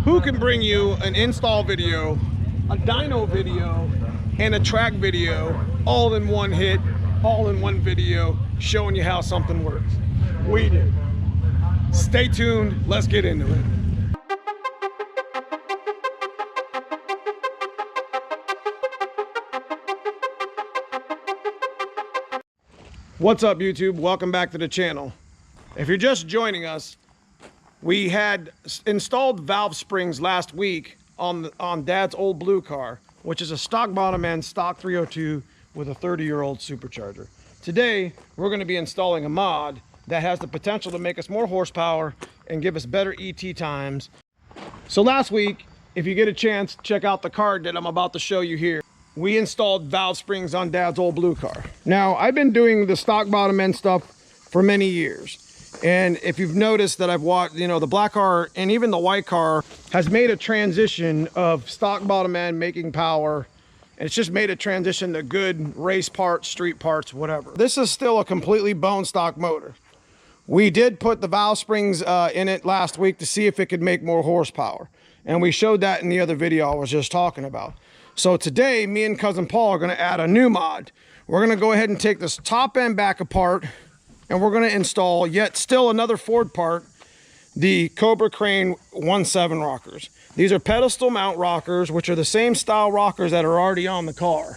Who can bring you an install video, a dyno video, and a track video all in one hit, all in one video, showing you how something works? We do. Stay tuned, let's get into it. What's up, YouTube? Welcome back to the channel. If you're just joining us, we had installed valve springs last week on Dad's old blue car, which is a stock bottom end stock 302 with a 30-year-old supercharger. Today, we're going to be installing a mod that has the potential to make us more horsepower and give us better ET times. So last week, if you get a chance, check out the card that I'm about to show you here. We installed valve springs on Dad's old blue car. Now, I've been doing the stock bottom end stuff for many years. And if you've noticed that I've watched, you know, the black car and even the white car has made a transition of stock bottom end making power. And it's just made a transition to good race parts, street parts, whatever. This is still a completely bone stock motor. We did put the valve springs in it last week to see if it could make more horsepower. And we showed that in the other video I was just talking about. So today, me and Cousin Paul are gonna add a new mod. We're gonna go ahead and take this top end back apart, and we're going to install yet still another Ford part, the Cobra Crane 1.7 rockers. These are pedestal mount rockers, which are the same style rockers that are already on the car.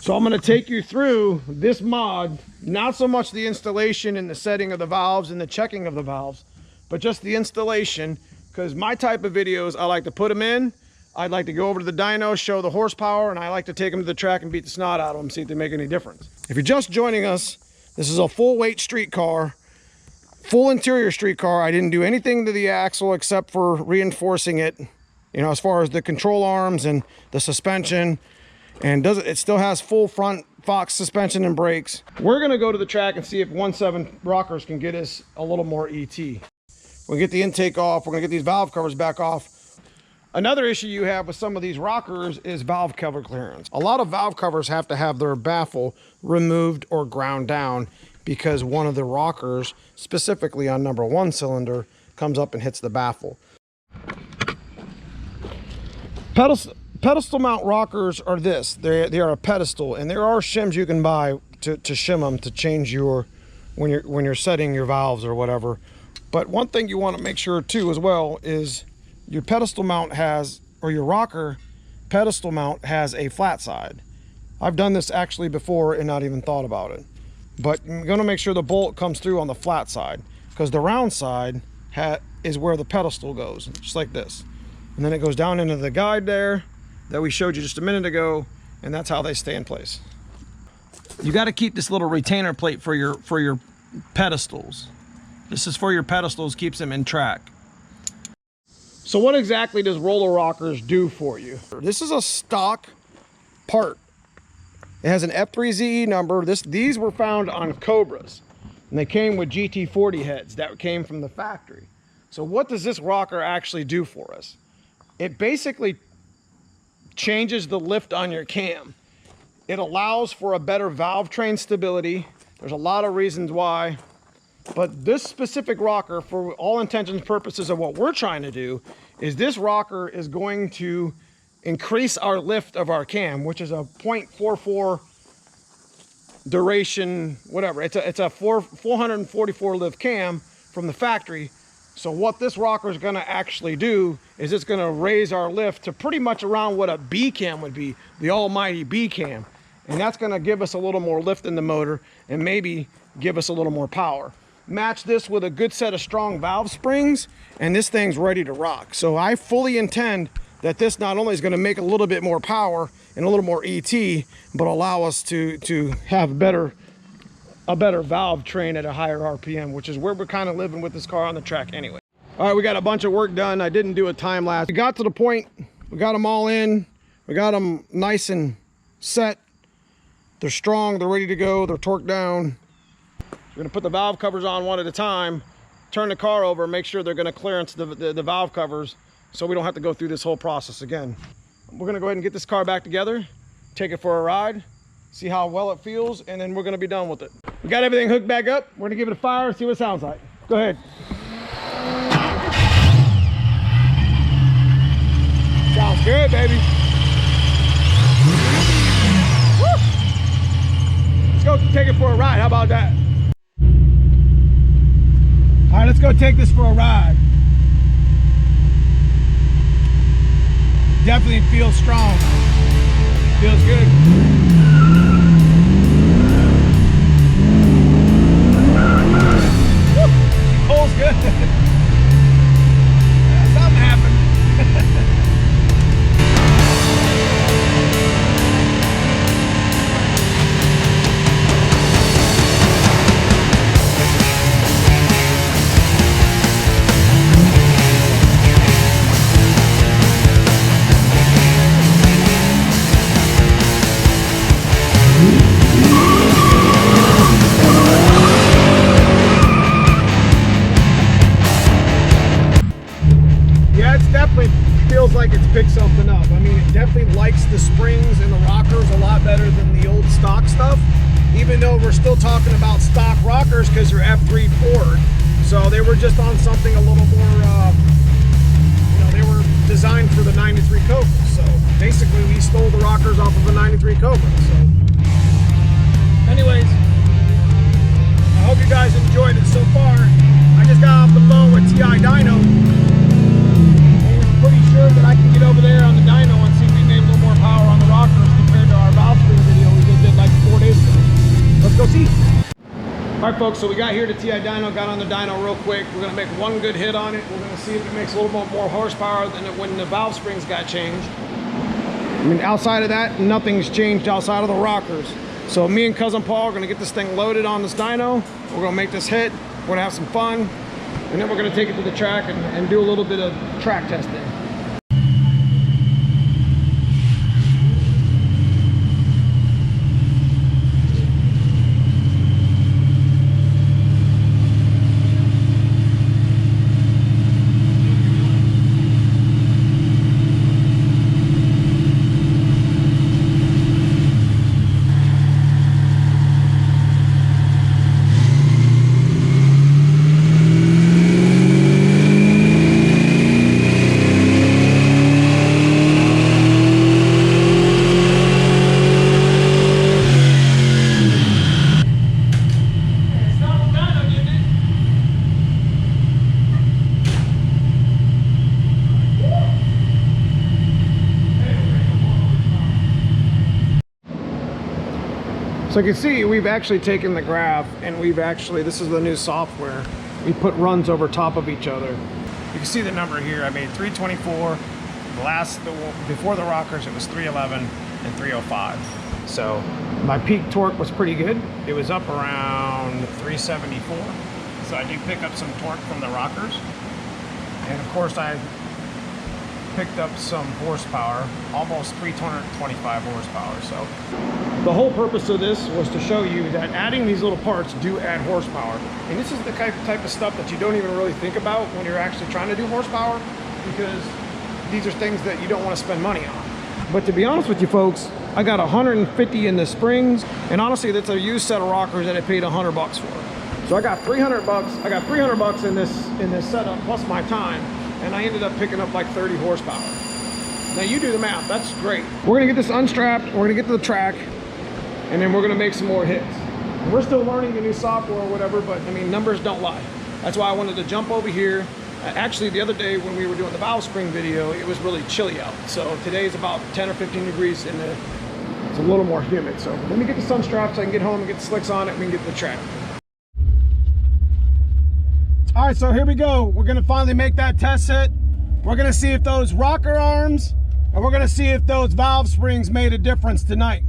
So I'm going to take you through this mod, not so much the installation and the setting of the valves and the checking of the valves, but just the installation, because my type of videos, I like to put them in, I'd like to go over to the dyno, show the horsepower, and I like to take them to the track and beat the snot out of them, see if they make any difference. If you're just joining us, this is a full weight street car, full interior street car. I didn't do anything to the axle except for reinforcing it, you know, as far as the control arms and the suspension. And it still has full front Fox suspension and brakes. We're gonna go to the track and see if 1.7 rockers can get us a little more ET. We'll get the intake off. We're gonna get these valve covers back off. Another issue you have with some of these rockers is valve cover clearance. A lot of valve covers have to have their baffle removed or ground down because one of the rockers, specifically on number 1 cylinder, comes up and hits the baffle. Pedestal mount rockers are this. They are a pedestal, and there are shims you can buy to shim them to change your when you're setting your valves or whatever. But one thing you want to make sure too as well is your pedestal mount has, or your rocker pedestal mount has a flat side. I've done this actually before and not even thought about it. But I'm gonna make sure the bolt comes through on the flat side, because the round side is where the pedestal goes, just like this. And then it goes down into the guide there that we showed you just a minute ago, and that's how they stay in place. You gotta keep this little retainer plate for your pedestals. This is for your pedestals, keeps them in track. So what exactly does roller rockers do for you? This is a stock part. It has an F3ZE number. These were found on Cobras, and they came with GT40 heads that came from the factory. So what does this rocker actually do for us? It basically changes the lift on your cam. It allows for a better valve train stability. There's a lot of reasons why. But this specific rocker, for all intents and purposes of what we're trying to do, is this rocker is going to increase our lift of our cam, which is a 0.44 duration, whatever. It's a 444 lift cam from the factory. So what this rocker is going to actually do is it's going to raise our lift to pretty much around what a Bcam would be, the almighty Bcam. And that's going to give us a little more lift in the motor and maybe give us a little more power. Match this with a good set of strong valve springs, and this thing's ready to rock. So I fully intend that this not only is going to make a little bit more power and a little more ET, but allow us to have a better valve train at a higher RPM, which is where we're kind of living with this car on the track anyway. All right, we got a bunch of work done. I didn't do a time lapse. We got to the point, we got them all in, we got them nice and set. They're strong, they're ready to go, they're torqued down. We're gonna put the valve covers on one at a time, turn the car over, make sure they're gonna clearance the valve covers so we don't have to go through this whole process again. We're gonna go ahead and get this car back together, take it for a ride, see how well it feels, and then we're gonna be done with it. We got everything hooked back up. We're gonna give it a fire, see what it sounds like. Go ahead. Good, baby. Woo! Let's go take it for a ride. How about that? All right, let's go take this for a ride. Definitely feels strong. Feels good. Woo! Pulls good. Something happened. Feels like it's picked something up. I mean, it definitely likes the springs and the rockers a lot better than the old stock stuff, even though we're still talking about stock rockers because they're F3 Ford. So they were just on something a little more, you know, they were designed for the 93 Cobra. So basically we stole the rockers off of a 93 Cobra. So anyways, I hope you guys enjoyed it so far. I just got off the phone with Dyno. Pretty sure that I can get over there on the dyno and see if we made a little more power on the rockers compared to our valve spring video we did like 4 days ago. Let's go see. All right, folks, so we got here to Dyno, got on the dyno real quick. We're gonna make one good hit on it. We're gonna see if it makes a little bit more horsepower than when the valve springs got changed. I mean, outside of that, nothing's changed outside of the rockers. So me and Cousin Paul are gonna get this thing loaded on this dyno. We're gonna make this hit. We're gonna have some fun. And then we're going to take it to the track and do a little bit of track testing. So you can see we've actually taken the graph and we've actually, this is the new software, we put runs over top of each other. You can see the number here. I made 324. Before the rockers it was 311 and 305. So my peak torque was pretty good. It was up around 374. So I did pick up some torque from the rockers. And of course I picked up some horsepower, almost 325 horsepower. So the whole purpose of this was to show you that adding these little parts do add horsepower. And this is the type of stuff that you don't even really think about when you're actually trying to do horsepower, because these are things that you don't want to spend money on. But to be honest with you folks, I got 150 in the springs, and honestly that's a used set of rockers that I paid $100 for. So I got 300 bucks. I got 300 bucks in this setup plus my time, and I ended up picking up like 30 horsepower. Now you do the math, that's great. We're gonna get this unstrapped, we're gonna get to the track, and then we're gonna make some more hits. And we're still learning the new software or whatever, but I mean, numbers don't lie. That's why I wanted to jump over here. Actually, the other day when we were doing the valve spring video, it was really chilly out. So today is about 10 or 15 degrees and it's a little more humid. So let me get the sun strapped so I can get home and get the slicks on it and we can get to the track. All right, so here we go. We're gonna finally make that test hit. We're gonna see if those rocker arms and we're gonna see if those valve springs made a difference tonight.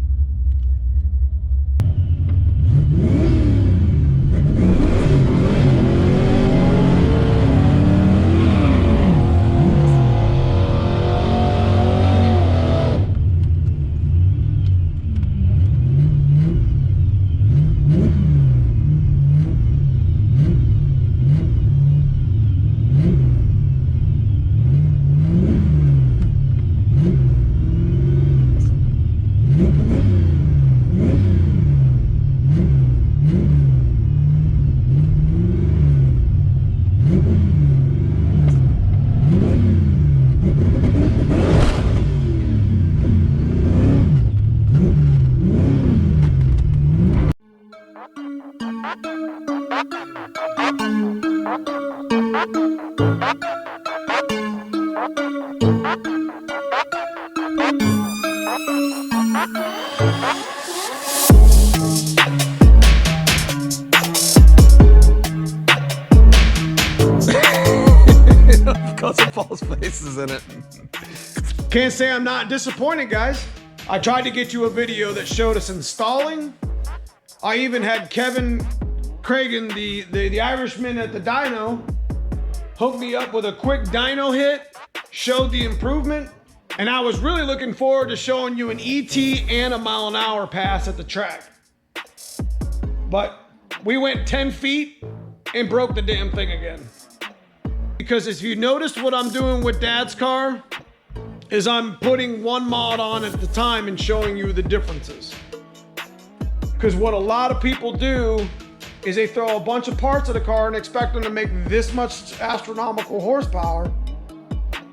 put some false faces in it. Can't say I'm not disappointed, guys. I tried to get you a video that showed us installing. I even had Kevin Cragen, the Irishman at the Dyno, hook me up with a quick dyno hit, showed the improvement, and I was really looking forward to showing you an ET and a mile-an-hour pass at the track. But we went 10 feet and broke the damn thing again. Because if you noticed what I'm doing with Dad's car, is I'm putting one mod on at the time and showing you the differences. Because what a lot of people do is they throw a bunch of parts of the car and expect them to make this much astronomical horsepower,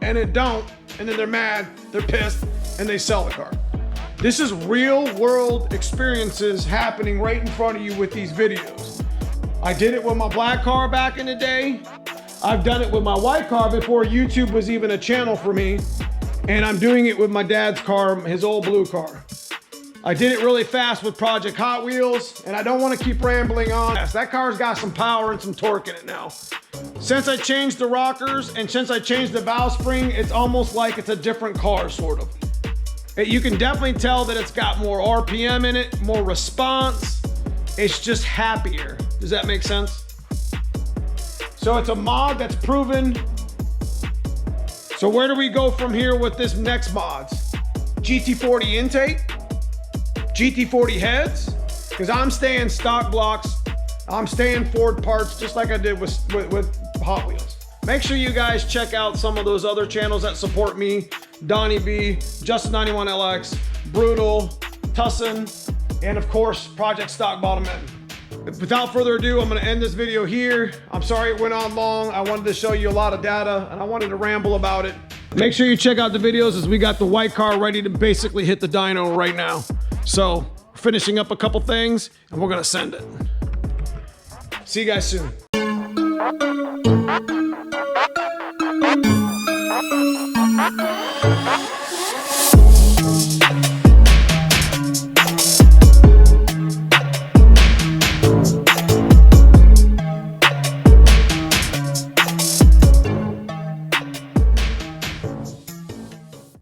and it don't, and then they're mad, they're pissed, and they sell the car. This is real world experiences happening right in front of you with these videos. I did it with my black car back in the day. I've done it with my white car before YouTube was even a channel for me. And I'm doing it with my dad's car, his old blue car. I did it really fast with Project Hot Wheels, and I don't want to keep rambling on. That car's got some power and some torque in it now. Since I changed the rockers and since I changed the valve spring, it's almost like it's a different car, sort of. You can definitely tell that it's got more RPM in it, more response. It's just happier. Does that make sense? So it's a mod that's proven. So where do we go from here with this next mods? GT40 intake, GT40 heads, because I'm staying stock blocks, I'm staying Ford parts just like I did with Hot Wheels. Make sure you guys check out some of those other channels that support me, Donnie B, Justin91LX, Brutal, Tussin, and of course, Project Stock Bottom End. Without further ado, I'm gonna end this video here. I'm sorry it went on long. I wanted to show you a lot of data and I wanted to ramble about it. Make sure you check out the videos as we got the white car ready to basically hit the dyno right now. So, finishing up a couple things and we're gonna send it. See you guys soon.